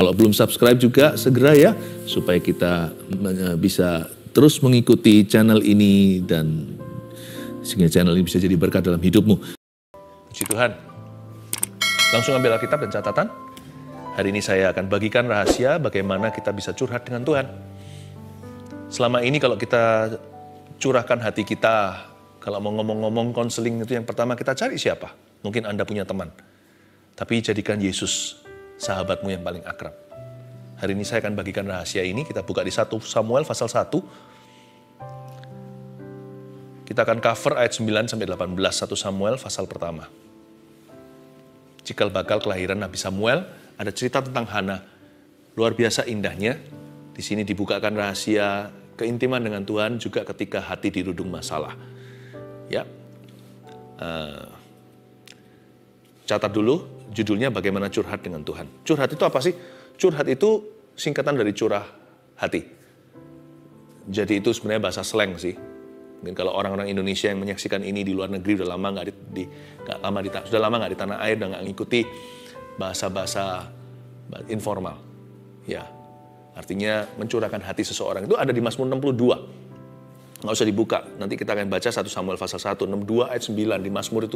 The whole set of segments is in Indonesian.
Kalau belum subscribe juga segera ya, supaya kita bisa terus mengikuti channel ini dan sehingga channel ini bisa jadi berkat dalam hidupmu. Puji Tuhan. Langsung ambil Alkitab dan catatan. Hari ini saya akan bagikan rahasia bagaimana kita bisa curhat dengan Tuhan. Selama ini kalau kita curahkan hati kita, kalau mau ngomong-ngomong konseling itu yang pertama kita cari siapa? Mungkin Anda punya teman. Tapi jadikan Yesus sahabatmu yang paling akrab. Hari ini saya akan bagikan rahasia ini. Kita buka di 1 Samuel pasal 1. Kita akan cover ayat 9 sampai 18 1 Samuel pasal pertama. Cikal bakal kelahiran Nabi Samuel, ada cerita tentang Hana. Luar biasa indahnya. Di sini dibukakan rahasia keintiman dengan Tuhan juga ketika hati dirudung masalah. Ya. Catat dulu judulnya bagaimana curhat dengan Tuhan. Curhat itu apa sih? Curhat itu singkatan dari curah hati. Jadi itu sebenarnya bahasa slang sih. Mungkin kalau orang-orang Indonesia yang menyaksikan ini di luar negeri sudah lama nggak di tanah air dan nggak ngikuti bahasa-bahasa informal. Ya, artinya mencurahkan hati seseorang itu ada di Mazmur 62. Nggak usah dibuka. Nanti kita akan baca 1 Samuel pasal 1, 62 ayat 9 di Mazmur itu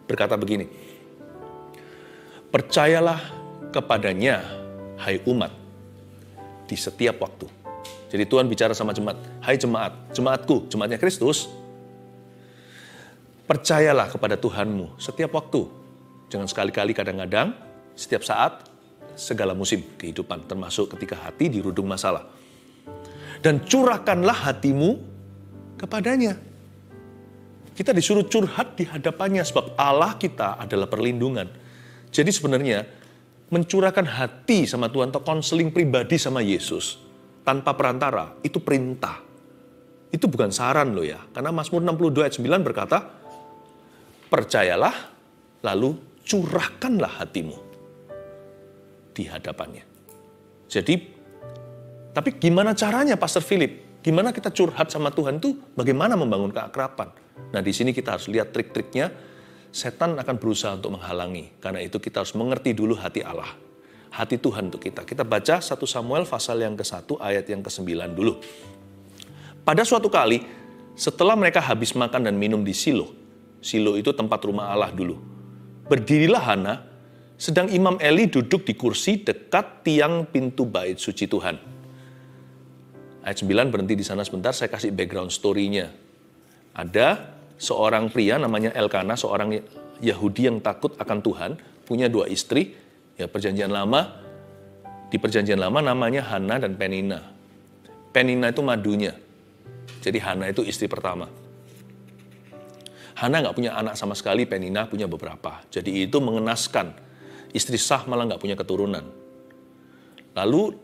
berkata begini. Percayalah kepadanya, hai umat, di setiap waktu. Jadi Tuhan bicara sama jemaat, hai jemaat, jemaatku, jemaatnya Kristus. Percayalah kepada Tuhanmu setiap waktu. Jangan sekali-kali kadang-kadang, setiap saat, segala musim kehidupan, termasuk ketika hati dirudung masalah. Dan curahkanlah hatimu kepadanya. Kita disuruh curhat di hadapannya, sebab Allah kita adalah perlindungan. Jadi sebenarnya, mencurahkan hati sama Tuhan atau konseling pribadi sama Yesus, tanpa perantara, itu perintah. Itu bukan saran loh ya. Karena Mazmur 62 ayat 9 berkata, percayalah, lalu curahkanlah hatimu di hadapannya. Jadi, tapi gimana caranya Pastor Philip? Gimana kita curhat sama Tuhan itu? Bagaimana membangun keakraban? Nah di sini kita harus lihat trik-triknya. Setan akan berusaha untuk menghalangi. Karena itu kita harus mengerti dulu hati Allah. Hati Tuhan untuk kita. Kita baca 1 Samuel pasal yang ke-1 ayat yang ke-9 dulu. Pada suatu kali, setelah mereka habis makan dan minum di Silo. Silo itu tempat rumah Allah dulu. Berdirilah Hana, sedang Imam Eli duduk di kursi dekat tiang pintu bait suci Tuhan. Ayat 9 berhenti di sana sebentar, saya kasih background story-nya. Ada seorang pria namanya Elkana, seorang Yahudi yang takut akan Tuhan, punya 2 istri. Ya, di perjanjian lama namanya Hana dan Penina. Penina itu madunya. Jadi Hana itu istri pertama. Hana nggak punya anak sama sekali, Penina punya beberapa. Jadi itu mengenaskan. Istri sah malah nggak punya keturunan. Lalu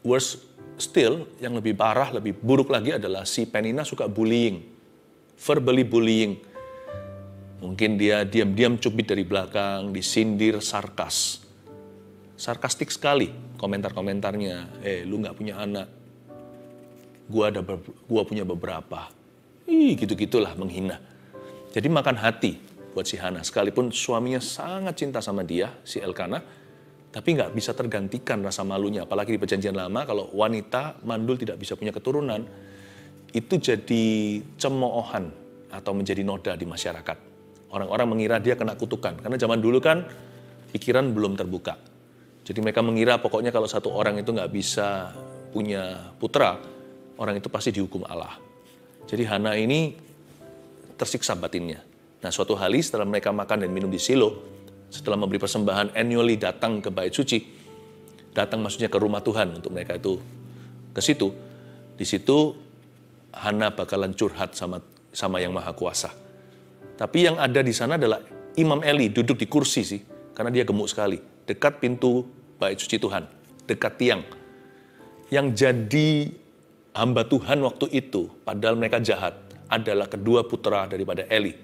worse still, yang lebih parah, lebih buruk lagi adalah si Penina suka bullying. Verbally bullying. Mungkin dia diam-diam cubit dari belakang, disindir, sarkastik sekali komentar-komentarnya. Lu nggak punya anak, gua punya beberapa. Gitu-gitulah menghina. Jadi makan hati buat si Hana. Sekalipun suaminya sangat cinta sama dia, si Elkana, tapi nggak bisa tergantikan rasa malunya. Apalagi di perjanjian lama, kalau wanita mandul tidak bisa punya keturunan, itu jadi cemoohan atau menjadi noda di masyarakat. Orang-orang mengira dia kena kutukan. Karena zaman dulu kan pikiran belum terbuka. Jadi mereka mengira pokoknya kalau satu orang itu nggak bisa punya putra, orang itu pasti dihukum Allah. Jadi Hana ini tersiksa batinnya. Nah suatu hari setelah mereka makan dan minum di Silo, setelah memberi persembahan annually datang ke bait suci, datang maksudnya ke rumah Tuhan untuk mereka itu ke situ. Di situ Hana bakalan curhat sama yang Maha Kuasa. Tapi yang ada di sana adalah Imam Eli duduk di kursi sih, karena dia gemuk sekali, dekat pintu bait suci Tuhan, dekat tiang. Yang jadi hamba Tuhan waktu itu, padahal mereka jahat, adalah kedua putra daripada Eli,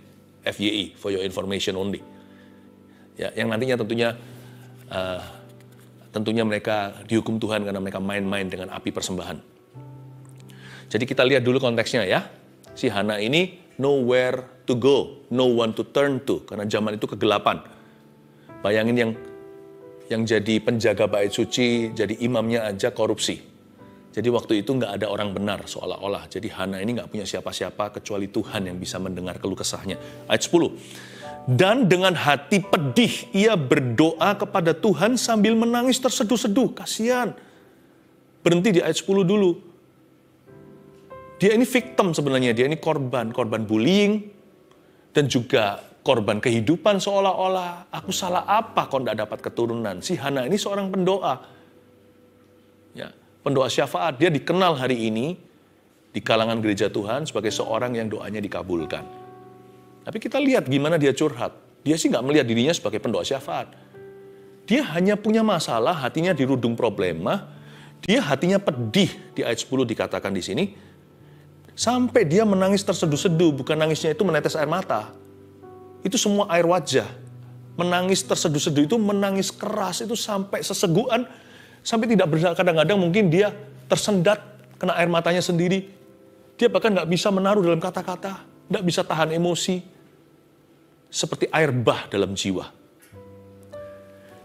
FYI, for your information only. Ya, yang nantinya tentunya mereka dihukum Tuhan karena mereka main-main dengan api persembahan. Jadi kita lihat dulu konteksnya ya. Si Hana ini nowhere to go, no one to turn to, karena zaman itu kegelapan. Bayangin yang jadi penjaga bait suci, jadi imamnya aja korupsi. Jadi waktu itu nggak ada orang benar seolah-olah. Jadi Hana ini nggak punya siapa-siapa kecuali Tuhan yang bisa mendengar keluh kesahnya. Ayat 10. Dan dengan hati pedih ia berdoa kepada Tuhan sambil menangis terseduh-seduh. Kasihan. Berhenti di ayat 10 dulu. Dia ini victim sebenarnya, dia ini korban bullying, dan juga korban kehidupan seolah-olah, aku salah apa kok tidak dapat keturunan. Si Hana ini seorang pendoa. Ya, pendoa syafaat, dia dikenal hari ini di kalangan gereja Tuhan sebagai seorang yang doanya dikabulkan. Tapi kita lihat gimana dia curhat. Dia sih nggak melihat dirinya sebagai pendoa syafaat. Dia hanya punya masalah, hatinya dirudung problema, dia hatinya pedih, di ayat 10 dikatakan di sini, sampai dia menangis terseduh-seduh, bukan nangisnya itu menetes air mata. Itu semua air wajah. Menangis terseduh-seduh itu menangis keras, itu sampai sesegukan, sampai tidak berdaya. Kadang-kadang mungkin dia tersendat, kena air matanya sendiri. Dia bahkan nggak bisa menaruh dalam kata-kata, nggak bisa tahan emosi. Seperti air bah dalam jiwa.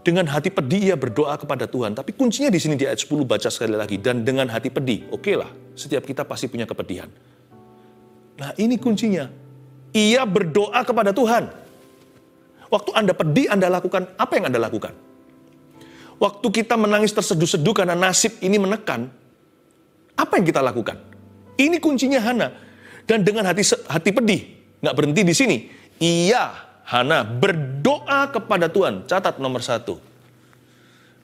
Dengan hati pedih ia berdoa kepada Tuhan. Tapi kuncinya di sini di ayat 10 baca sekali lagi. Dan dengan hati pedih, oke lah, setiap kita pasti punya kepedihan. Nah ini kuncinya. Ia berdoa kepada Tuhan. Waktu Anda pedih, Anda lakukan apa yang Anda lakukan? Waktu kita menangis terseduh-seduh karena nasib ini menekan, apa yang kita lakukan? Ini kuncinya Hana. Dan dengan hati pedih, nggak berhenti di sini. Ia, Hana, berdoa kepada Tuhan. Catat nomor 1.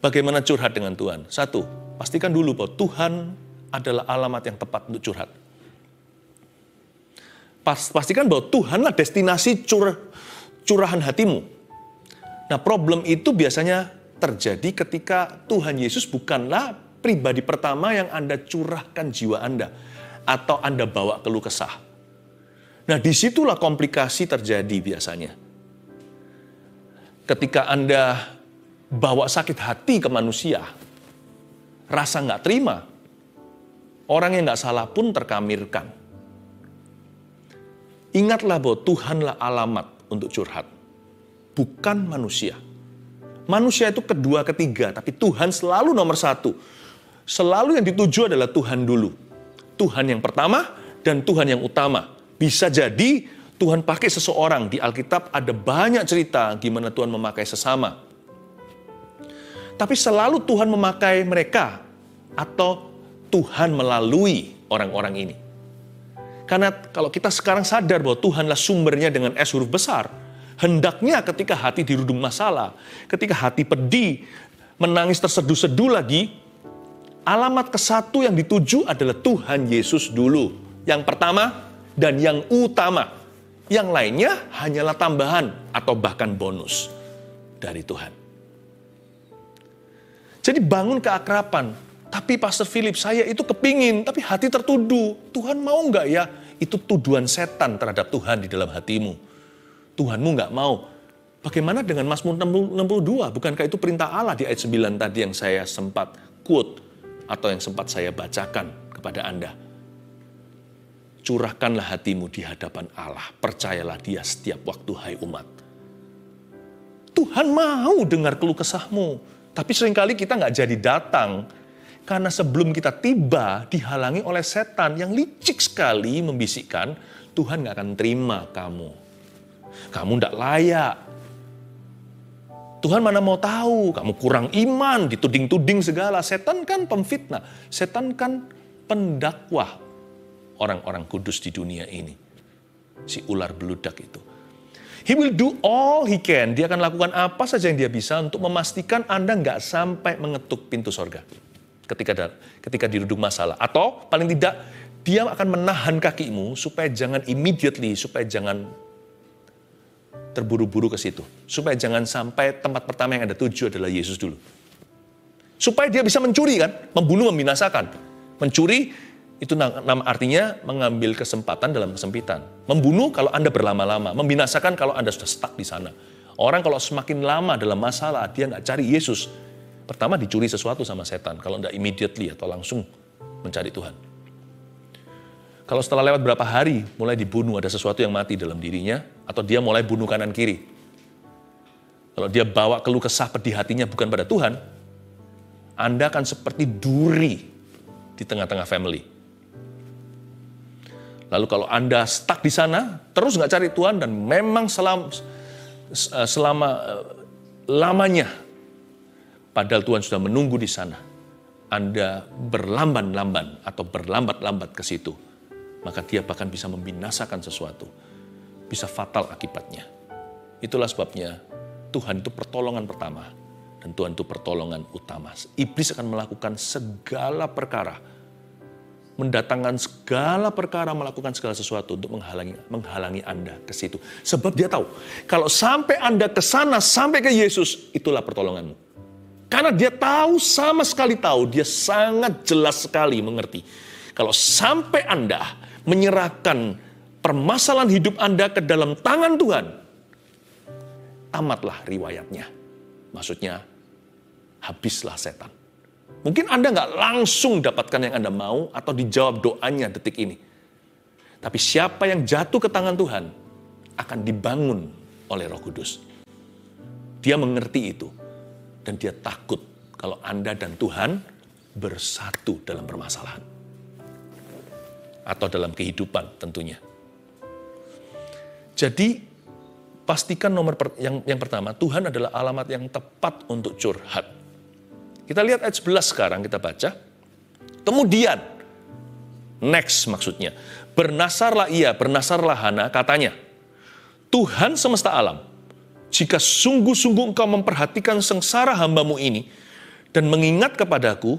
Bagaimana curhat dengan Tuhan? 1, pastikan dulu bahwa Tuhan adalah alamat yang tepat untuk curhat. Pastikan bahwa Tuhanlah destinasi curahan hatimu. Nah, problem itu biasanya terjadi ketika Tuhan Yesus bukanlah pribadi pertama yang Anda curahkan jiwa Anda atau Anda bawa keluh kesah. Nah, disitulah komplikasi terjadi biasanya. Ketika Anda bawa sakit hati ke manusia, rasa nggak terima, orang yang nggak salah pun terkamirkan. Ingatlah bahwa Tuhanlah alamat untuk curhat, bukan manusia. Manusia itu kedua, ketiga, tapi Tuhan selalu nomor 1. Selalu yang dituju adalah Tuhan dulu. Tuhan yang pertama dan Tuhan yang utama. Bisa jadi Tuhan pakai seseorang. Di Alkitab ada banyak cerita gimana Tuhan memakai sesama. Tapi selalu Tuhan memakai mereka atau Tuhan melalui orang-orang ini. Karena kalau kita sekarang sadar bahwa Tuhanlah sumbernya dengan S huruf besar, hendaknya ketika hati dirudung masalah, ketika hati pedih, menangis terseduh-seduh lagi, alamat ke-1 yang dituju adalah Tuhan Yesus dulu. Yang pertama dan yang utama. Yang lainnya hanyalah tambahan atau bahkan bonus dari Tuhan. Jadi bangun keakraban. Tapi Pastor Philip, saya itu kepingin, tapi hati tertuduh. Tuhan mau nggak ya? Itu tuduhan setan terhadap Tuhan di dalam hatimu. Tuhanmu nggak mau. Bagaimana dengan Mazmur 62? Bukankah itu perintah Allah di ayat 9 tadi yang saya sempat quote atau yang sempat saya bacakan kepada Anda? Curahkanlah hatimu di hadapan Allah. Percayalah Dia setiap waktu, hai umat. Tuhan mau dengar keluh kesahmu. Tapi seringkali kita nggak jadi datang. Karena sebelum kita tiba, dihalangi oleh setan yang licik sekali membisikkan, Tuhan nggak akan terima kamu. Kamu nggak layak. Tuhan mana mau tahu, kamu kurang iman, dituding-tuding segala. Setan kan pemfitnah, setan kan pendakwah orang-orang kudus di dunia ini. Si ular beludak itu. He will do all he can. Dia akan lakukan apa saja yang dia bisa untuk memastikan Anda nggak sampai mengetuk pintu sorga. Ketika dirudung masalah. Atau paling tidak, dia akan menahan kakimu supaya jangan immediately, supaya jangan terburu-buru ke situ. Supaya jangan sampai tempat pertama yang Anda tuju adalah Yesus dulu. Supaya dia bisa mencuri kan, membunuh, membinasakan. Mencuri itu nama artinya mengambil kesempatan dalam kesempitan. Membunuh kalau Anda berlama-lama, membinasakan kalau Anda sudah stuck di sana. Orang kalau semakin lama dalam masalah, dia nggak cari Yesus. Pertama dicuri sesuatu sama setan, kalau tidak immediately atau langsung mencari Tuhan. Kalau setelah lewat berapa hari, mulai dibunuh, ada sesuatu yang mati dalam dirinya, atau dia mulai bunuh kanan kiri. Kalau dia bawa keluh kesah pedih hatinya bukan pada Tuhan, Anda akan seperti duri di tengah-tengah family. Lalu kalau Anda stuck di sana, terus nggak cari Tuhan, dan memang selama lamanya, padahal Tuhan sudah menunggu di sana, Anda berlamban-lamban atau berlambat-lambat ke situ, maka dia bahkan bisa membinasakan sesuatu. Bisa fatal akibatnya. Itulah sebabnya Tuhan itu pertolongan pertama, dan Tuhan itu pertolongan utama. Iblis akan melakukan segala perkara, mendatangkan segala perkara, melakukan segala sesuatu untuk menghalangi Anda ke situ. Sebab dia tahu, kalau sampai Anda ke sana, sampai ke Yesus, itulah pertolonganmu. Karena dia tahu, sama sekali tahu, dia sangat jelas sekali mengerti. Kalau sampai Anda menyerahkan permasalahan hidup Anda ke dalam tangan Tuhan, tamatlah riwayatnya. Maksudnya, habislah setan. Mungkin Anda nggak langsung dapatkan yang Anda mau atau dijawab doanya detik ini. Tapi siapa yang jatuh ke tangan Tuhan akan dibangun oleh Roh Kudus. Dia mengerti itu. Dan dia takut kalau Anda dan Tuhan bersatu dalam permasalahan. Atau dalam kehidupan tentunya. Jadi pastikan yang pertama, Tuhan adalah alamat yang tepat untuk curhat. Kita lihat ayat 11 sekarang, kita baca. Kemudian, next maksudnya, bernasarlah Hana, katanya, Tuhan semesta alam, jika sungguh-sungguh engkau memperhatikan sengsara hambamu ini, dan mengingat kepadaku,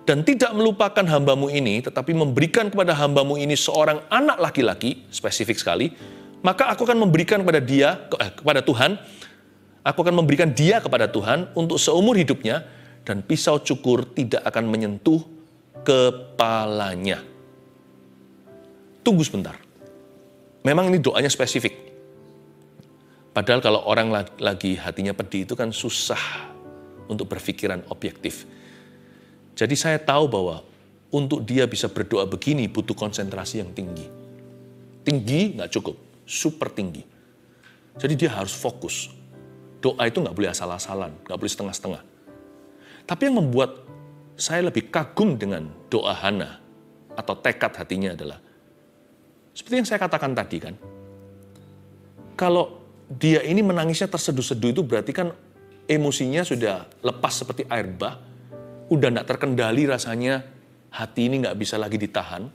dan tidak melupakan hambamu ini, tetapi memberikan kepada hambamu ini seorang anak laki-laki, spesifik sekali, maka aku akan memberikan kepada Tuhan, aku akan memberikan dia kepada Tuhan untuk seumur hidupnya, dan pisau cukur tidak akan menyentuh kepalanya. Tunggu sebentar. Memang ini doanya spesifik. Padahal kalau orang lagi hatinya pedih itu kan susah untuk berpikiran objektif. Jadi saya tahu bahwa untuk dia bisa berdoa begini butuh konsentrasi yang tinggi. Tinggi nggak cukup, super tinggi. Jadi dia harus fokus. Doa itu nggak boleh asal-asalan, nggak boleh setengah-setengah. Tapi yang membuat saya lebih kagum dengan doa Hana atau tekad hatinya adalah seperti yang saya katakan tadi kan. Kalau dia ini menangisnya terseduh-seduh itu berarti kan emosinya sudah lepas seperti air bah, udah nggak terkendali rasanya, hati ini nggak bisa lagi ditahan.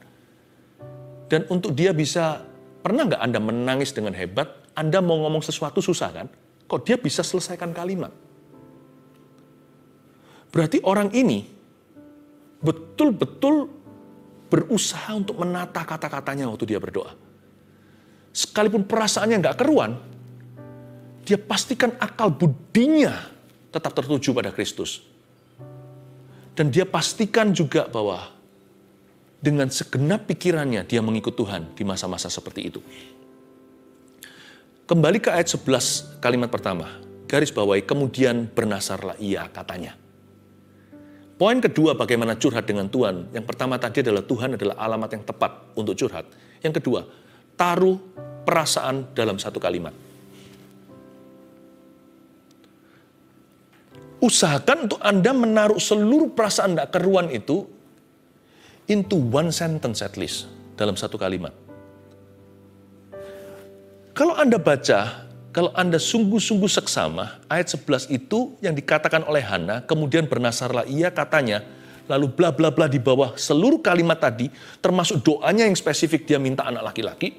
Dan untuk dia bisa, pernah nggak Anda menangis dengan hebat, Anda mau ngomong sesuatu susah kan? Kok dia bisa selesaikan kalimat? Berarti orang ini betul-betul berusaha untuk menata kata-katanya waktu dia berdoa. Sekalipun perasaannya nggak keruan, dia pastikan akal budinya tetap tertuju pada Kristus. Dan dia pastikan juga bahwa dengan segenap pikirannya dia mengikut Tuhan di masa-masa seperti itu. Kembali ke ayat 11 kalimat pertama. Garis bawahi, kemudian bernasarlah ia, katanya. Poin kedua, bagaimana curhat dengan Tuhan. Yang pertama tadi adalah Tuhan adalah alamat yang tepat untuk curhat. Yang kedua, taruh perasaan dalam satu kalimat. Usahakan untuk Anda menaruh seluruh perasaan tidak keruan itu into one sentence at least, dalam satu kalimat. Kalau Anda baca, kalau Anda sungguh-sungguh seksama, ayat 11 itu yang dikatakan oleh Hana, kemudian bernasarlah ia, katanya, lalu bla bla bla di bawah seluruh kalimat tadi, termasuk doanya yang spesifik dia minta anak laki-laki.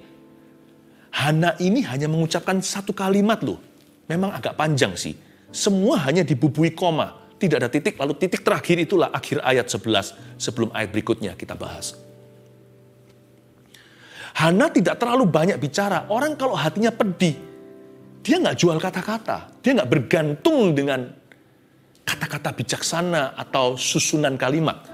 Hana ini hanya mengucapkan satu kalimat loh, memang agak panjang sih. Semua hanya dibubui koma, tidak ada titik, lalu titik terakhir itulah akhir ayat 11 sebelum ayat berikutnya kita bahas. Hana tidak terlalu banyak bicara. Orang kalau hatinya pedih, dia nggak jual kata-kata, dia nggak bergantung dengan kata-kata bijaksana atau susunan kalimat.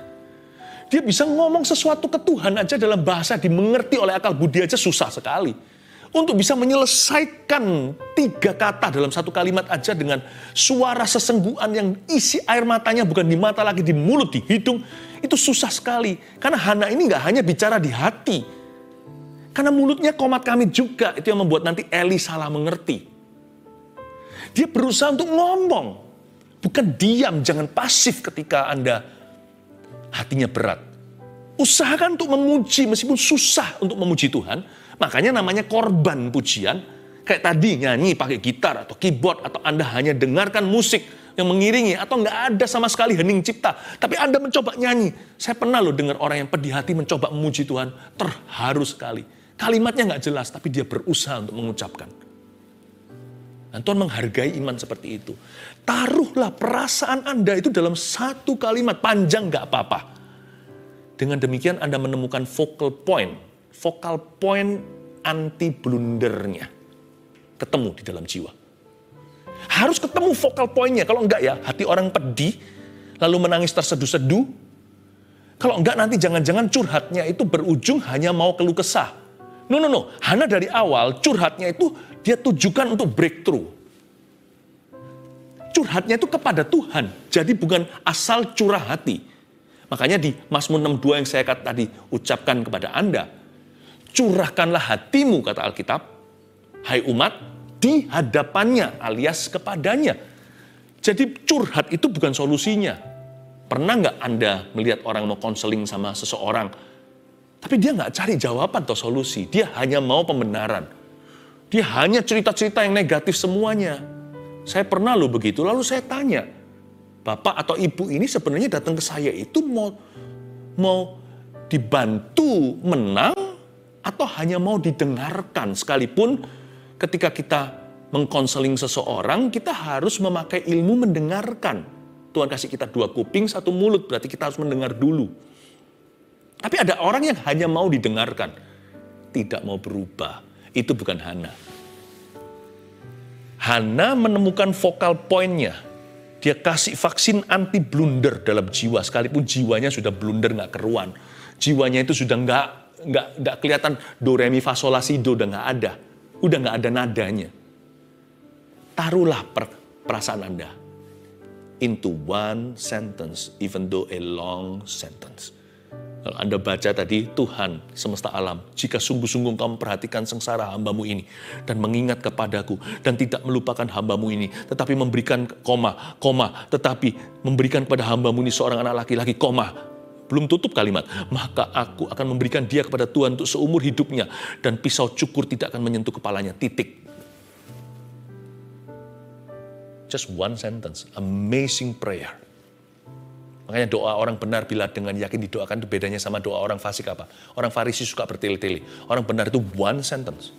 Dia bisa ngomong sesuatu ke Tuhan aja dalam bahasa dimengerti oleh akal budi aja susah sekali. Untuk bisa menyelesaikan 3 kata dalam satu kalimat aja dengan suara sesenggukan yang isi air matanya bukan di mata lagi, di mulut, di hidung. Itu susah sekali. Karena Hana ini gak hanya bicara di hati. Karena mulutnya komat kamit juga. Itu yang membuat nanti Eli salah mengerti. Dia berusaha untuk ngomong. Bukan diam, jangan pasif ketika Anda hatinya berat. Usahakan untuk memuji meskipun susah untuk memuji Tuhan. Makanya namanya korban pujian. Kayak tadi nyanyi pakai gitar atau keyboard. Atau Anda hanya dengarkan musik yang mengiringi. Atau nggak ada sama sekali hening cipta. Tapi Anda mencoba nyanyi. Saya pernah loh dengar orang yang pedih hati mencoba memuji Tuhan. Terharu sekali. Kalimatnya nggak jelas tapi dia berusaha untuk mengucapkan. Dan Tuhan menghargai iman seperti itu. Taruhlah perasaan Anda itu dalam satu kalimat. Panjang nggak apa-apa. Dengan demikian Anda menemukan focal point anti blundernya. Ketemu di dalam jiwa. Harus ketemu focal pointnya. Kalau enggak ya, hati orang pedih, lalu menangis terseduh-seduh. Kalau enggak nanti jangan-jangan curhatnya itu berujung hanya mau keluh kesah. No. Hana dari awal curhatnya itu dia tujukan untuk breakthrough. Curhatnya itu kepada Tuhan. Jadi bukan asal curah hati. Makanya di Mazmur 62 yang saya tadi ucapkan kepada Anda. Curahkanlah hatimu, kata Alkitab. Hai umat, di hadapannya alias kepadanya. Jadi curhat itu bukan solusinya. Pernah nggak Anda melihat orang mau konseling sama seseorang, tapi dia nggak cari jawaban atau solusi. Dia hanya mau pembenaran. Dia hanya cerita-cerita yang negatif semuanya. Saya pernah loh begitu, lalu saya tanya, Bapak atau Ibu ini sebenarnya datang ke saya itu mau dibantu menang atau hanya mau didengarkan? Sekalipun ketika kita mengkonseling seseorang, kita harus memakai ilmu mendengarkan. Tuhan kasih kita 2 kuping, 1 mulut, berarti kita harus mendengar dulu. Tapi ada orang yang hanya mau didengarkan, tidak mau berubah. Itu bukan Hana. Hana menemukan focal point-nya. Dia kasih vaksin anti blunder dalam jiwa, sekalipun jiwanya sudah blunder nggak keruan. Jiwanya itu sudah nggak kelihatan do re mi fa sol la si do, udah nggak ada, udah nggak ada nadanya. Taruhlah perasaan Anda into one sentence, even though a long sentence. Kalau Anda baca tadi, Tuhan semesta alam, jika sungguh-sungguh kamu perhatikan sengsara hambamu ini, dan mengingat kepadaku, dan tidak melupakan hambamu ini, tetapi memberikan tetapi memberikan kepada hambamu ini seorang anak laki-laki, belum tutup kalimat, maka aku akan memberikan dia kepada Tuhan untuk seumur hidupnya, dan pisau cukur tidak akan menyentuh kepalanya, titik. Just one sentence, amazing prayer. Makanya doa orang benar bila dengan yakin didoakan itu bedanya sama doa orang fasik apa? Orang Farisi suka bertele-tele. Orang benar itu one sentence.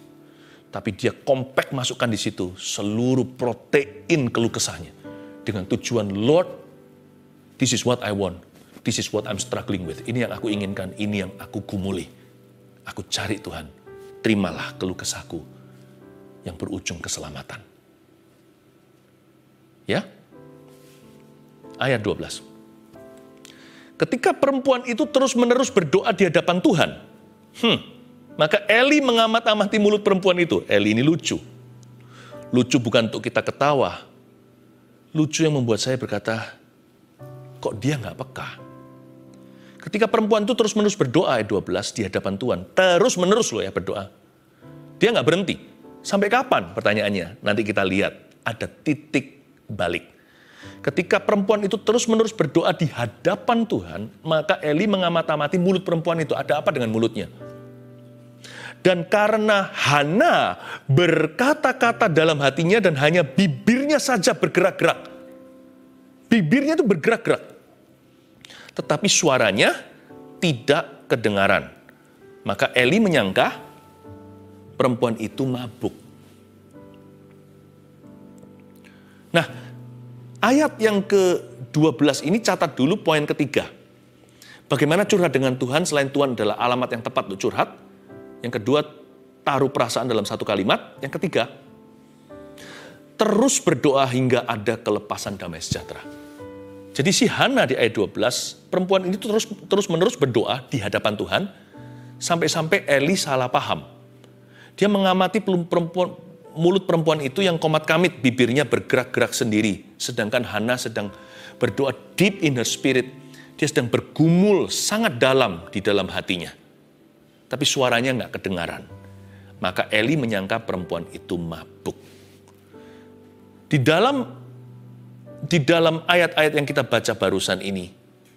Tapi dia compact masukkan di situ seluruh protein keluh kesahnya. Dengan tujuan, Lord, this is what I want. This is what I'm struggling with. Ini yang aku inginkan, ini yang aku gumuli. Aku cari Tuhan. Terimalah keluh kesahku yang berujung keselamatan. Ya? Ayat 12. Ketika perempuan itu terus-menerus berdoa di hadapan Tuhan, maka Eli mengamat-amati mulut perempuan itu. Eli ini lucu. Lucu bukan untuk kita ketawa. Lucu yang membuat saya berkata, kok dia nggak peka? Ketika perempuan itu terus-menerus berdoa, ayat 12, di hadapan Tuhan. Terus-menerus loh ya berdoa. Dia nggak berhenti. Sampai kapan? Pertanyaannya. Nanti kita lihat. Ada titik balik. Ketika perempuan itu terus-menerus berdoa di hadapan Tuhan, maka Eli mengamat-amati mulut perempuan itu. Ada apa dengan mulutnya? Dan karena Hana berkata-kata dalam hatinya dan hanya bibirnya saja bergerak-gerak. Bibirnya itu bergerak-gerak. Tetapi suaranya tidak kedengaran. Maka Eli menyangka perempuan itu mabuk. Nah, ayat yang ke-12 ini catat dulu poin ketiga. Bagaimana curhat dengan Tuhan selain Tuhan adalah alamat yang tepat untuk curhat. Yang kedua, taruh perasaan dalam satu kalimat. Yang ketiga, terus berdoa hingga ada kelepasan damai sejahtera. Jadi si Hana di ayat 12, perempuan ini terus-menerus berdoa di hadapan Tuhan, sampai-sampai Eli salah paham. Dia mengamati mulut perempuan itu yang komat-kamit, bibirnya bergerak-gerak sendiri. Sedangkan Hana sedang berdoa deep in her spirit. Dia sedang bergumul sangat dalam di dalam hatinya. Tapi suaranya nggak kedengaran. Maka Eli menyangka perempuan itu mabuk. Di dalam ayat-ayat yang kita baca barusan ini,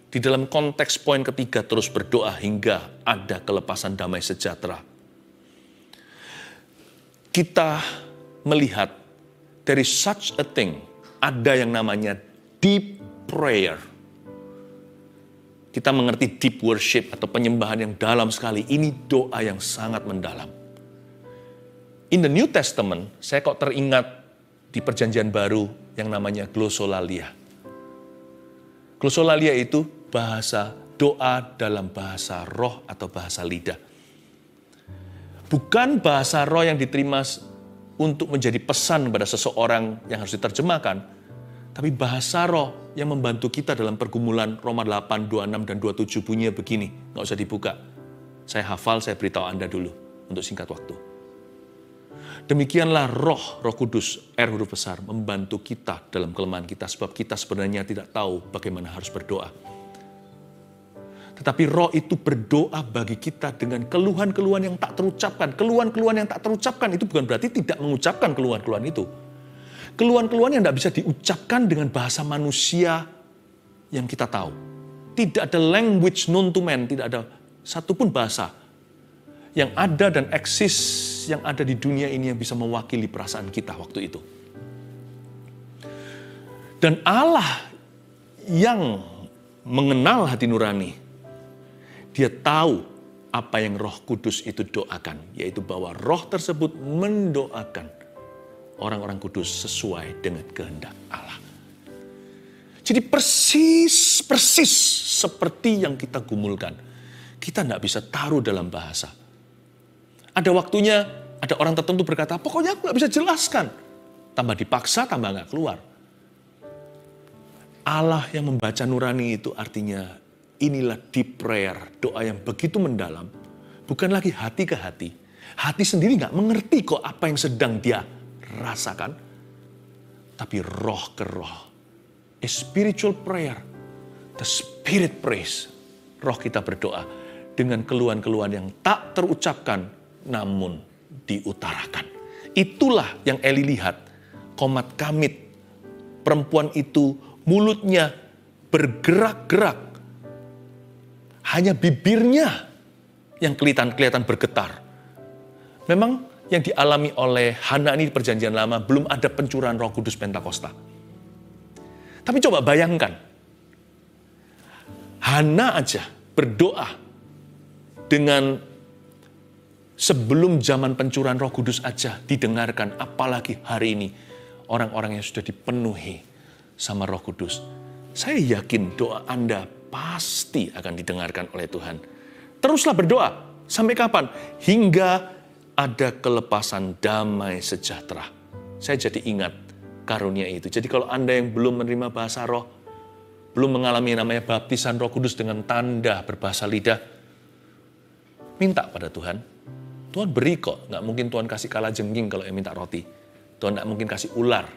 di dalam konteks poin ketiga terus berdoa hingga ada kelepasan damai sejahtera. Kita melihat there is such a thing, ada yang namanya deep prayer. Kita mengerti deep worship atau penyembahan yang dalam sekali. Ini doa yang sangat mendalam. In the New Testament, saya kok teringat di perjanjian baru yang namanya glossolalia. Glossolalia itu bahasa doa dalam bahasa roh atau bahasa lidah. Bukan bahasa roh yang diterima untuk menjadi pesan pada seseorang yang harus diterjemahkan, tapi bahasa roh yang membantu kita dalam pergumulan. Roma 8, 26 dan 27 bunyinya begini, nggak usah dibuka. Saya hafal, saya beritahu Anda dulu untuk singkat waktu. Demikianlah Roh Kudus, R huruf besar, membantu kita dalam kelemahan kita, sebab kita sebenarnya tidak tahu bagaimana harus berdoa. Tetapi Roh itu berdoa bagi kita dengan keluhan-keluhan yang tak terucapkan. Keluhan-keluhan yang tak terucapkan itu bukan berarti tidak mengucapkan keluhan-keluhan itu. Keluhan-keluhan yang tidak bisa diucapkan dengan bahasa manusia yang kita tahu. Tidak ada language known to man, tidak ada satupun bahasa yang ada dan eksis yang ada di dunia ini yang bisa mewakili perasaan kita waktu itu. Dan Allah yang mengenal hati nurani, Dia tahu apa yang Roh Kudus itu doakan, yaitu bahwa Roh tersebut mendoakan orang-orang kudus sesuai dengan kehendak Allah. Jadi persis seperti yang kita gumulkan. Kita tidak bisa taruh dalam bahasa. Ada waktunya, ada orang tertentu berkata, pokoknya aku nggak bisa jelaskan. Tambah dipaksa, tambah nggak keluar. Allah yang membaca nurani itu artinya inilah deep prayer, doa yang begitu mendalam. Bukan lagi hati ke hati. Hati sendiri nggak mengerti kok apa yang sedang dia rasakan. Tapi roh ke roh. A spiritual prayer. The spirit prays. Roh kita berdoa dengan keluhan-keluhan yang tak terucapkan namun diutarakan. Itulah yang Eli lihat. Komat kamit. Perempuan itu mulutnya bergerak-gerak. Hanya bibirnya yang kelihatan bergetar. Memang yang dialami oleh Hana ini di perjanjian lama belum ada pencurahan Roh Kudus Pentakosta. Tapi coba bayangkan. Hana aja berdoa dengan sebelum zaman pencurahan Roh Kudus aja didengarkan, apalagi hari ini orang-orang yang sudah dipenuhi sama Roh Kudus. Saya yakin doa Anda pasti akan didengarkan oleh Tuhan. Teruslah berdoa. Sampai kapan? Hingga ada kelepasan damai sejahtera. Saya jadi ingat karunia itu. Jadi kalau Anda yang belum menerima bahasa roh, belum mengalami namanya baptisan Roh Kudus dengan tanda berbahasa lidah, minta pada Tuhan. Tuhan beri kok. Nggak mungkin Tuhan kasih kalajengking kalau yang minta roti. Tuhan nggak mungkin kasih ular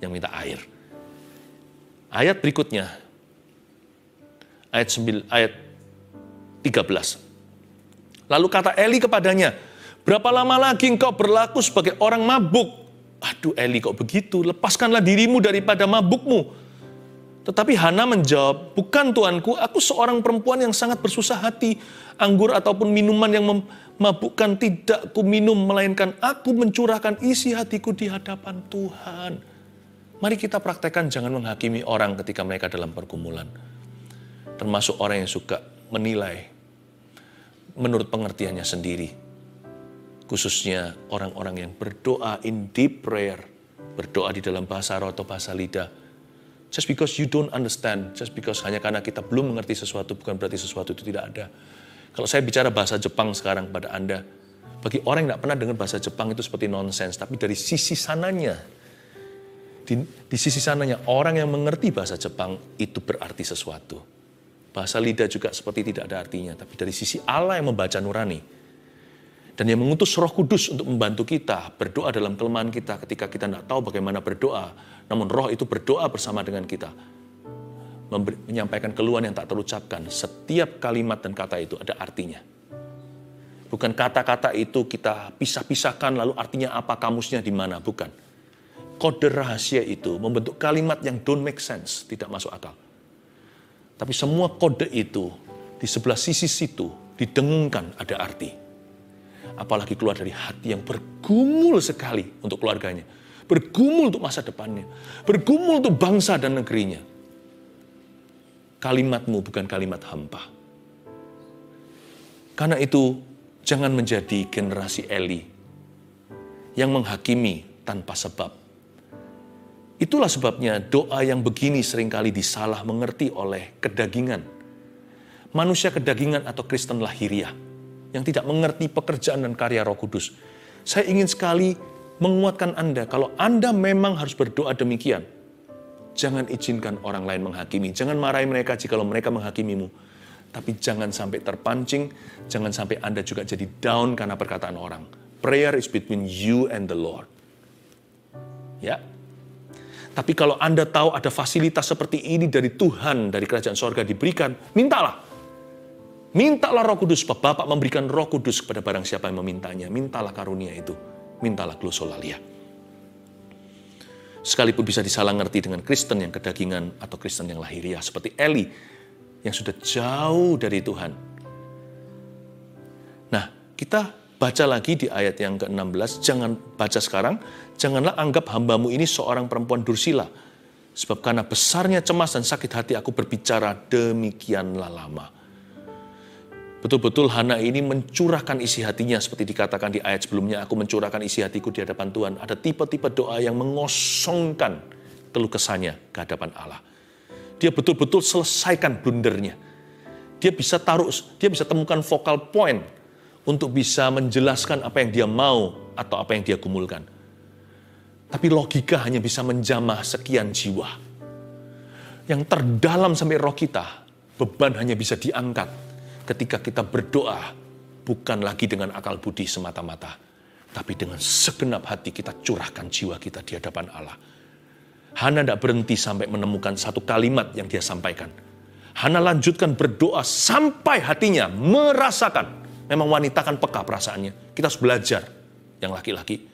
yang minta air. Ayat berikutnya, ayat 13. Lalu kata Eli kepadanya, berapa lama lagi engkau berlaku sebagai orang mabuk? Aduh Eli kok begitu, lepaskanlah dirimu daripada mabukmu. Tetapi Hana menjawab, bukan tuanku, aku seorang perempuan yang sangat bersusah hati. Anggur ataupun minuman yang memabukkan tidak ku minum, melainkan aku mencurahkan isi hatiku di hadapan Tuhan. Mari kita praktekkan jangan menghakimi orang ketika mereka dalam pergumulan. Termasuk orang yang suka menilai menurut pengertiannya sendiri. Khususnya orang-orang yang berdoa in deep prayer. Berdoa di dalam bahasa roh atau bahasa lidah. Just because you don't understand, just because hanya karena kita belum mengerti sesuatu, bukan berarti sesuatu itu tidak ada. Kalau saya bicara bahasa Jepang sekarang pada Anda, bagi orang yang tidak pernah dengar bahasa Jepang itu seperti nonsense, tapi dari sisi sananya, di sisi sananya, orang yang mengerti bahasa Jepang itu berarti sesuatu. Bahasa lidah juga seperti tidak ada artinya, tapi dari sisi Allah yang membaca nurani, dan yang mengutus Roh Kudus untuk membantu kita berdoa dalam kelemahan kita ketika kita tidak tahu bagaimana berdoa, namun Roh itu berdoa bersama dengan kita, menyampaikan keluhan yang tak terucapkan. Setiap kalimat dan kata itu ada artinya. Bukan kata-kata itu kita pisah-pisahkan lalu artinya apa, kamusnya di mana, bukan. kode rahasia itu membentuk kalimat yang don't make sense, tidak masuk akal. Tapi semua kode itu di sebelah sisi situ didengungkan ada arti. Apalagi keluar dari hati yang bergumul sekali untuk keluarganya. Bergumul untuk masa depannya. Bergumul untuk bangsa dan negerinya. Kalimatmu bukan kalimat hampa. Karena itu, jangan menjadi generasi Eli yang menghakimi tanpa sebab. Itulah sebabnya doa yang begini seringkali disalah mengerti oleh kedagingan. Manusia kedagingan atau Kristen lahiriah yang tidak mengerti pekerjaan dan karya Roh Kudus. Saya ingin sekali menguatkan Anda, kalau Anda memang harus berdoa demikian, jangan izinkan orang lain menghakimi. Jangan marahi mereka jika mereka menghakimimu. Tapi jangan sampai terpancing, jangan sampai Anda juga jadi down karena perkataan orang. Prayer is between you and the Lord. Ya. Tapi kalau Anda tahu ada fasilitas seperti ini dari Tuhan, dari kerajaan sorga diberikan, mintalah. Mintalah Roh Kudus, Bapak memberikan Roh Kudus kepada barang siapa yang memintanya. Mintalah karunia itu. Mintalah glosolalia. Sekalipun bisa disalah ngerti dengan Kristen yang kedagingan atau Kristen yang lahiriah. Seperti Eli yang sudah jauh dari Tuhan. Nah, kita baca lagi di ayat yang ke-16. Jangan baca sekarang. Janganlah anggap hambamu ini seorang perempuan dursila. Sebab karena besarnya cemas dan sakit hati aku berbicara demikianlah lama. Betul-betul Hana ini mencurahkan isi hatinya seperti dikatakan di ayat sebelumnya. Aku mencurahkan isi hatiku di hadapan Tuhan. Ada tipe-tipe doa yang mengosongkan keluh kesahnya ke hadapan Allah. Dia betul-betul selesaikan blundernya. Dia bisa temukan focal point untuk bisa menjelaskan apa yang dia mau atau apa yang dia gumulkan. Tapi logika hanya bisa menjamah sekian jiwa. Yang terdalam sampai roh kita, beban hanya bisa diangkat ketika kita berdoa, bukan lagi dengan akal budi semata-mata, tapi dengan segenap hati kita curahkan jiwa kita di hadapan Allah. Hana tidak berhenti sampai menemukan satu kalimat yang dia sampaikan. Hana lanjutkan berdoa sampai hatinya merasakan. Memang wanita kan peka perasaannya. Kita harus belajar yang laki-laki.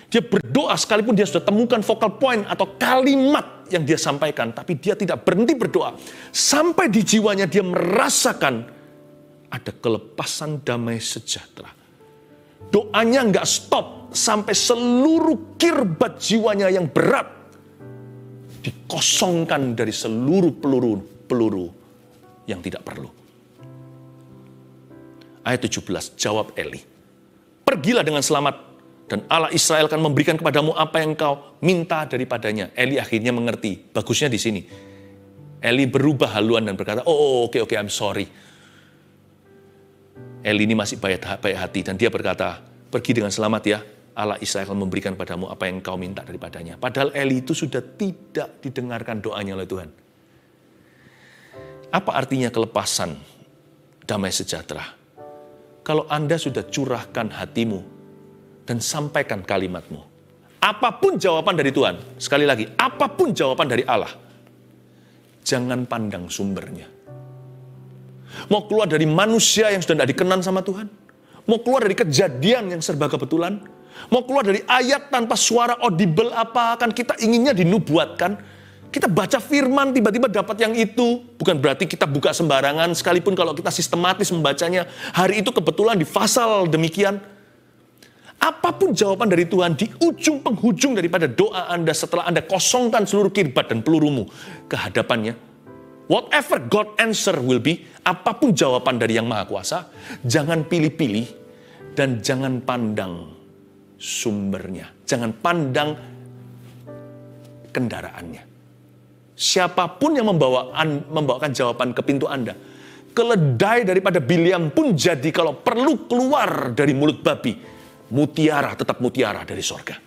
Dia berdoa sekalipun dia sudah temukan focal point atau kalimat yang dia sampaikan. Tapi dia tidak berhenti berdoa. Sampai di jiwanya dia merasakan ada kelepasan damai sejahtera. Doanya nggak stop sampai seluruh kirbat jiwanya yang berat dikosongkan dari seluruh peluru yang tidak perlu. Ayat 17, jawab Eli. Pergilah dengan selamat dan Allah Israel akan memberikan kepadamu apa yang kau minta daripadanya. Eli akhirnya mengerti. Bagusnya di sini. Eli berubah haluan dan berkata, oke, I'm sorry. Eli ini masih baik hati dan dia berkata, pergi dengan selamat ya. Allah Israel akan memberikan padamu apa yang kau minta daripadanya. Padahal Eli itu sudah tidak didengarkan doanya oleh Tuhan. Apa artinya kelepasan damai sejahtera? Kalau Anda sudah curahkan hatimu dan sampaikan kalimatmu. Apapun jawaban dari Tuhan, sekali lagi, apapun jawaban dari Allah, jangan pandang sumbernya. Mau keluar dari manusia yang sudah tidak dikenan sama Tuhan, mau keluar dari kejadian yang serba kebetulan, mau keluar dari ayat tanpa suara audible apa, kan kita inginnya dinubuatkan. Kita baca firman, tiba-tiba dapat yang itu. Bukan berarti kita buka sembarangan, sekalipun kalau kita sistematis membacanya, hari itu kebetulan di pasal demikian. Apapun jawaban dari Tuhan, di ujung penghujung daripada doa Anda setelah Anda kosongkan seluruh kirbat dan pelurumu ke hadapannya, whatever God answer will be, apapun jawaban dari Yang Maha Kuasa, jangan pilih-pilih dan jangan pandang sumbernya. Jangan pandang kendaraannya. Siapapun yang membawakan jawaban ke pintu Anda, keledai daripada Bileam pun jadi kalau perlu keluar dari mulut babi, mutiara tetap mutiara dari sorga.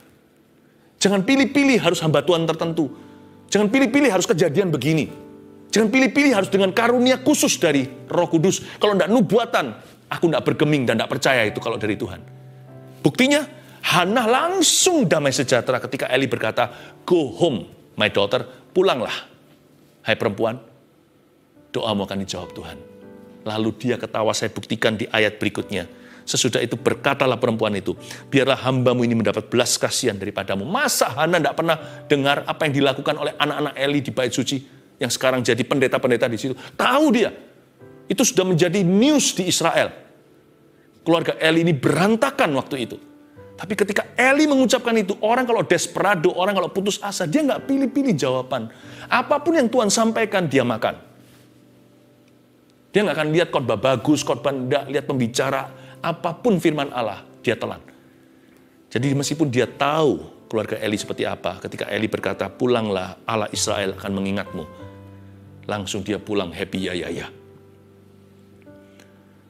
Jangan pilih-pilih harus hamba Tuhan tertentu. Jangan pilih-pilih harus kejadian begini. Jangan pilih-pilih harus dengan karunia khusus dari Roh Kudus. Kalau tidak nubuatan, aku tidak bergeming dan tidak percaya itu kalau dari Tuhan. Buktinya, Hana langsung damai sejahtera ketika Eli berkata, go home, my daughter, pulanglah. Hai perempuan, doamu akan dijawab Tuhan. Lalu dia ketawa, saya buktikan di ayat berikutnya. Sesudah itu berkatalah perempuan itu, biarlah hambamu ini mendapat belas kasihan daripadamu. Masa Hana tidak pernah dengar apa yang dilakukan oleh anak-anak Eli di bait suci, yang sekarang jadi pendeta-pendeta di situ? Tahu dia. Itu sudah menjadi news di Israel. Keluarga Eli ini berantakan waktu itu. Tapi ketika Eli mengucapkan itu, orang kalau desperado, orang kalau putus asa, dia nggak pilih-pilih jawaban. Apapun yang Tuhan sampaikan, dia makan. Dia nggak akan lihat khotbah bagus, khotbah enggak, lihat pembicara. Apapun firman Allah, dia telan. Jadi meskipun dia tahu keluarga Eli seperti apa, ketika Eli berkata, pulanglah, Allah Israel akan mengingatmu. Langsung dia pulang happy ya.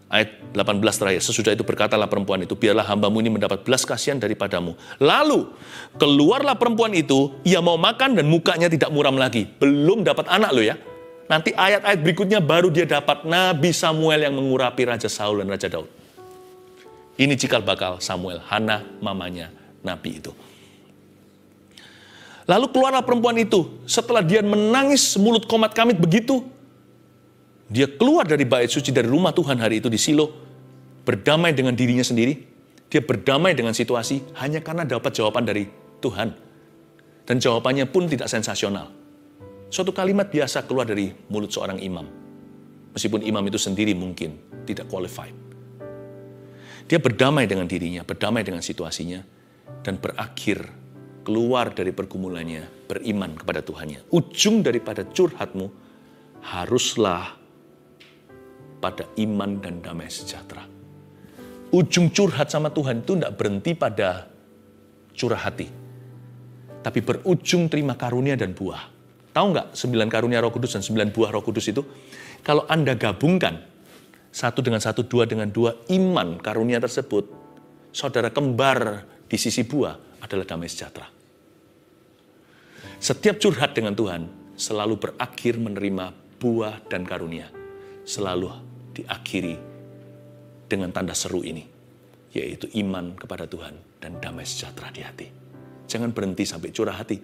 Ayat 18 terakhir, sesudah itu berkatalah perempuan itu, biarlah hambamu ini mendapat belas kasihan daripadamu. Lalu, keluarlah perempuan itu, ia mau makan dan mukanya tidak muram lagi. Belum dapat anak loh ya. Nanti ayat-ayat berikutnya baru dia dapat Nabi Samuel yang mengurapi Raja Saul dan Raja Daud. Ini cikal bakal Samuel, Hana mamanya Nabi itu. Lalu keluarlah perempuan itu, setelah dia menangis mulut komat kamit begitu, dia keluar dari bait suci, dari rumah Tuhan hari itu di Silo, berdamai dengan dirinya sendiri. Dia berdamai dengan situasi hanya karena dapat jawaban dari Tuhan. Dan jawabannya pun tidak sensasional. Suatu kalimat biasa keluar dari mulut seorang imam. Meskipun imam itu sendiri mungkin tidak qualified. Dia berdamai dengan dirinya, berdamai dengan situasinya, dan berakhir keluar dari pergumulannya, beriman kepada Tuhannya. Ujung daripada curhatmu haruslah pada iman dan damai sejahtera. Ujung curhat sama Tuhan itu tidak berhenti pada curah hati, tapi berujung terima karunia dan buah. Tahu nggak 9 karunia Roh Kudus dan 9 buah Roh Kudus itu? Kalau Anda gabungkan 1 dengan 1, 2 dengan 2, iman karunia tersebut, saudara kembar di sisi buah adalah damai sejahtera. Setiap curhat dengan Tuhan selalu berakhir menerima buah dan karunia. Selalu diakhiri dengan tanda seru ini, yaitu iman kepada Tuhan dan damai sejahtera di hati. Jangan berhenti sampai curah hati,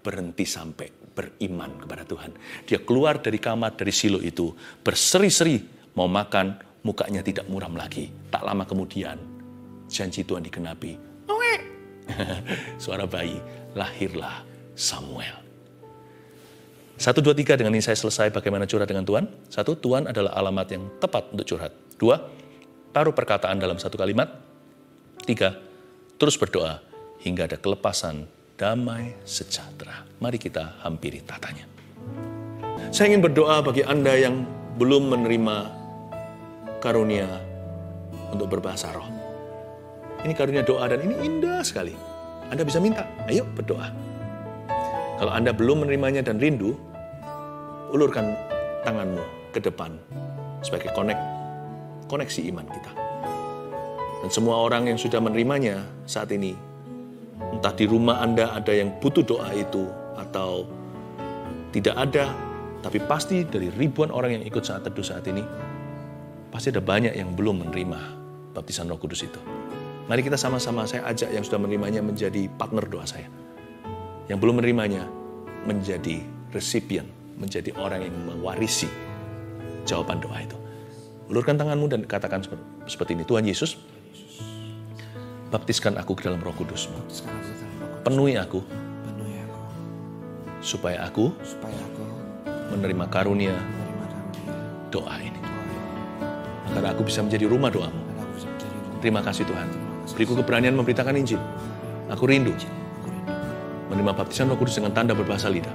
berhenti sampai beriman kepada Tuhan. Dia keluar dari kamar, dari Silo itu, berseri-seri, mau makan, mukanya tidak muram lagi. Tak lama kemudian, janji Tuhan digenapi. Suara bayi, lahirlah Samuel. 1, 2, 3, dengan ini saya selesai bagaimana curhat dengan Tuhan. 1, Tuhan adalah alamat yang tepat untuk curhat. 2, taruh perkataan dalam 1 kalimat. 3, terus berdoa hingga ada kelepasan, damai, sejahtera. Mari kita hampiri tatanya. Saya ingin berdoa bagi Anda yang belum menerima karunia untuk berbahasa roh. Ini karunia doa dan ini indah sekali. Anda bisa minta, ayo berdoa. Kalau Anda belum menerimanya dan rindu, ulurkan tanganmu ke depan sebagai koneksi iman kita. Dan semua orang yang sudah menerimanya saat ini, entah di rumah Anda ada yang butuh doa itu atau tidak ada, tapi pasti dari ribuan orang yang ikut saat teduh saat ini, pasti ada banyak yang belum menerima baptisan Roh Kudus itu. Mari kita sama-sama, saya ajak yang sudah menerimanya menjadi partner doa saya. Yang belum menerimanya menjadi resipien, menjadi orang yang mewarisi jawaban doa itu. Ulurkan tanganmu dan katakan seperti ini, Tuhan Yesus, baptiskan aku ke dalam Roh Kudus-Mu. Penuhi aku, supaya aku menerima karunia doa ini. Agar aku bisa menjadi rumah doa-Mu. Terima kasih Tuhan. Beriku keberanian memberitakan Injil. Aku rindu menerima baptisan Roh Kudus dengan tanda berbahasa lidah.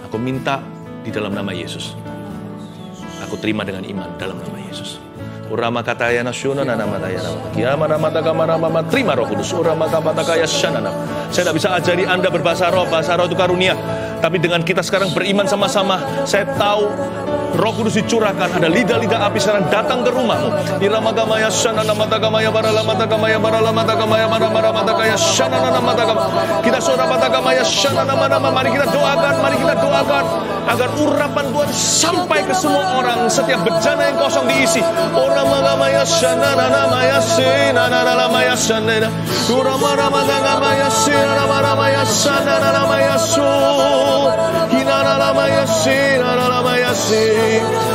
Aku minta di dalam nama Yesus. Aku terima dengan iman dalam nama Yesus. Urama kataya nasyuna nama taya nama. Kiama nama takamana mama terima Roh Kudus. Urama kapatakaya syanana. Saya tidak bisa ajari Anda berbahasa roh. Bahasa roh itu karunia. Tapi dengan kita sekarang beriman sama-sama, saya tahu Roh Kudus dicurahkan, ada lidah-lidah api sekarang datang ke rumahmu. Iramagamaya shanana matagamaya baralamatagama baralamatagama baralamatagaya shanana matagama. Kita suara matagamaya shanana manama. Mari kita doakan agar urapan Tuhan sampai ke semua orang. Setiap bejana yang kosong diisi. Oramagamaya shanana namaya sinana namaya shanana. Uramaramatagama sinana namaya shanana namaya su. Hinana namaya sinana namaya si.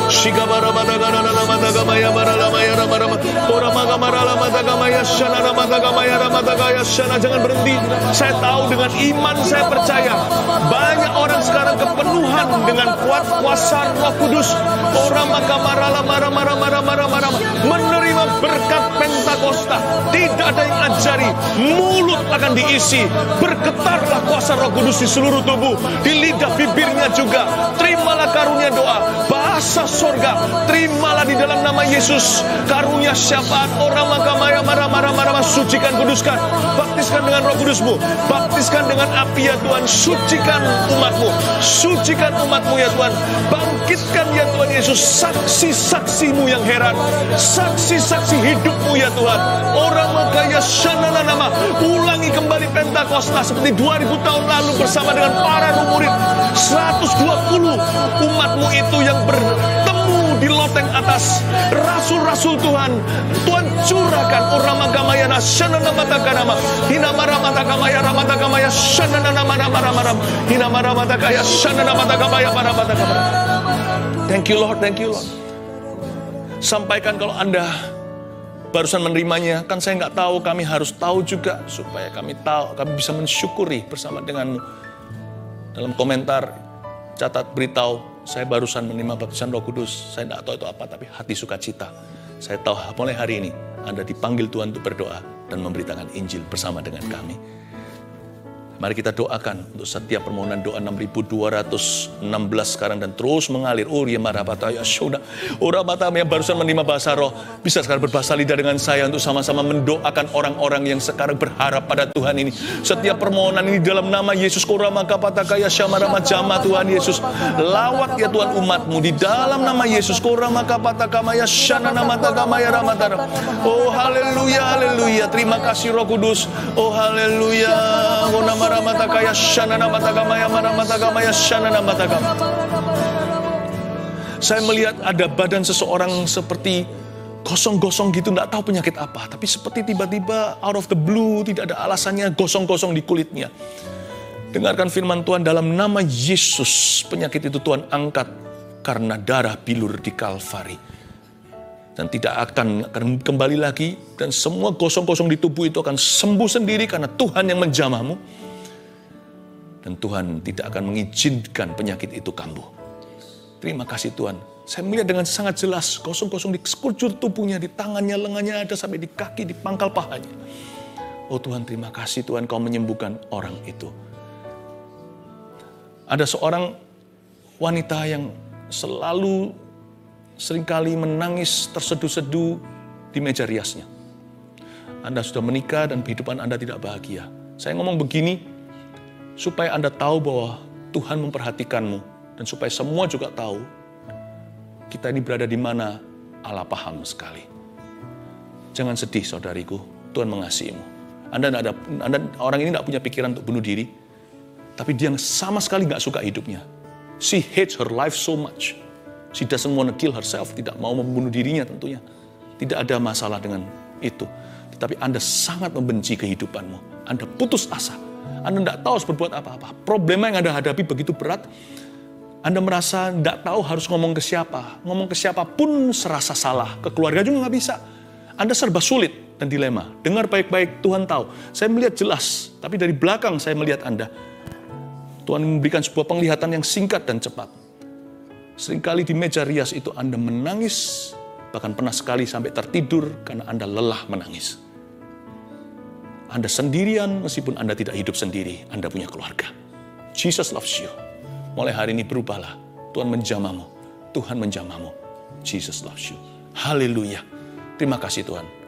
Shikabara matagamaya baralamatagama Jangan berhenti. Saya tahu dengan iman saya percaya banyak orang sekarang kepenuhan dengan kuasa Roh Kudus. Menerima berkat Pentakosta. Tidak ada yang ajari, mulut akan diisi. Bergetarlah kuasa Roh Kudus di seluruh tubuh, di lidah bibirnya juga. Terimalah karunia doa, bahasa sorga. Terimalah di dalam nama Yesus karunia syafaat. Sucikan, kuduskan, baptiskan dengan Roh Kudusmu, baptiskan dengan api ya Tuhan. Sucikan umatmu, sucikan umatmu ya Tuhan. Bangkitkan ya Tuhan Yesus saksi-saksimu yang heran, saksi-saksi hidupmu ya Tuhan. Orang makanya shanana nama, ulangi kembali Pentakosta seperti 2000 tahun lalu bersama dengan para murid. 120 umatmu itu yang bertemu di loteng atas. Rasul-rasul Tuhan, Tuhan curahkan oramagamaya shanana matakanama, hinamara matakamaya ramatakamaya shanana nama nama hinamara matakaya shanana matakamaya para matakamaya. Thank you Lord, thank you Lord. Sampaikan kalau Anda barusan menerimanya, kan saya nggak tahu, kami harus tahu juga supaya kami tahu, kami bisa mensyukuri bersama denganmu. Dalam komentar catat beritahu, saya barusan menerima baptisan Roh Kudus. Saya tidak tahu itu apa, tapi hati sukacita. Saya tahu mulai hari ini Anda dipanggil Tuhan untuk berdoa dan memberitakan Injil bersama dengan kami. Mari kita doakan untuk setiap permohonan doa 6216 sekarang dan terus mengalir. Orang yang barusan menerima bahasa roh bisa sekarang berbahasa lidah dengan saya untuk sama-sama mendoakan orang-orang yang sekarang berharap pada Tuhan ini. Setiap permohonan ini dalam nama Yesus. Tuhan Yesus, lawat ya Tuhan umatmu di dalam nama Yesus. Oh haleluya, haleluya. Terima kasih Roh Kudus. Oh haleluya. Saya melihat ada badan seseorang seperti gosong-gosong gitu, tidak tahu penyakit apa, tapi seperti tiba-tiba out of the blue, tidak ada alasannya, gosong-gosong di kulitnya. Dengarkan firman Tuhan, dalam nama Yesus penyakit itu Tuhan angkat karena darah bilur di Kalvari. Dan tidak akan kembali lagi, dan semua gosong-gosong di tubuh itu akan sembuh sendiri karena Tuhan yang menjamahmu. Dan Tuhan tidak akan mengizinkan penyakit itu kambuh. Terima kasih Tuhan. Saya melihat dengan sangat jelas gosong-gosong di sekujur tubuhnya, di tangannya, lengannya, ada sampai di kaki, di pangkal pahanya. Oh Tuhan, terima kasih Tuhan, Kau menyembuhkan orang itu. Ada seorang wanita yang selalu seringkali menangis terseduh-seduh di meja riasnya. Anda sudah menikah dan kehidupan Anda tidak bahagia. Saya ngomong begini supaya Anda tahu bahwa Tuhan memperhatikanmu, dan supaya semua juga tahu kita ini berada di mana Allah paham sekali. Jangan sedih saudariku, Tuhan mengasihimu. Anda orang ini tidak punya pikiran untuk bunuh diri, tapi dia sama sekali nggak suka hidupnya. She hates her life so much. She doesn't want to kill herself, tidak mau membunuh dirinya tentunya. Tidak ada masalah dengan itu. Tetapi Anda sangat membenci kehidupanmu. Anda putus asa. Anda tidak tahu harus berbuat apa-apa. Problema yang Anda hadapi begitu berat. Anda merasa tidak tahu harus ngomong ke siapa. Ngomong ke siapapun serasa salah. Ke keluarga juga nggak bisa. Anda serba sulit dan dilema. Dengar baik-baik, Tuhan tahu. Saya melihat jelas, tapi dari belakang saya melihat Anda. Tuhan memberikan sebuah penglihatan yang singkat dan cepat. Seringkali di meja rias itu Anda menangis, bahkan pernah sekali sampai tertidur karena Anda lelah menangis. Anda sendirian meskipun Anda tidak hidup sendiri, Anda punya keluarga. Jesus loves you. Mulai hari ini berubahlah. Tuhan menjamahmu. Tuhan menjamahmu. Jesus loves you. Haleluya. Terima kasih Tuhan.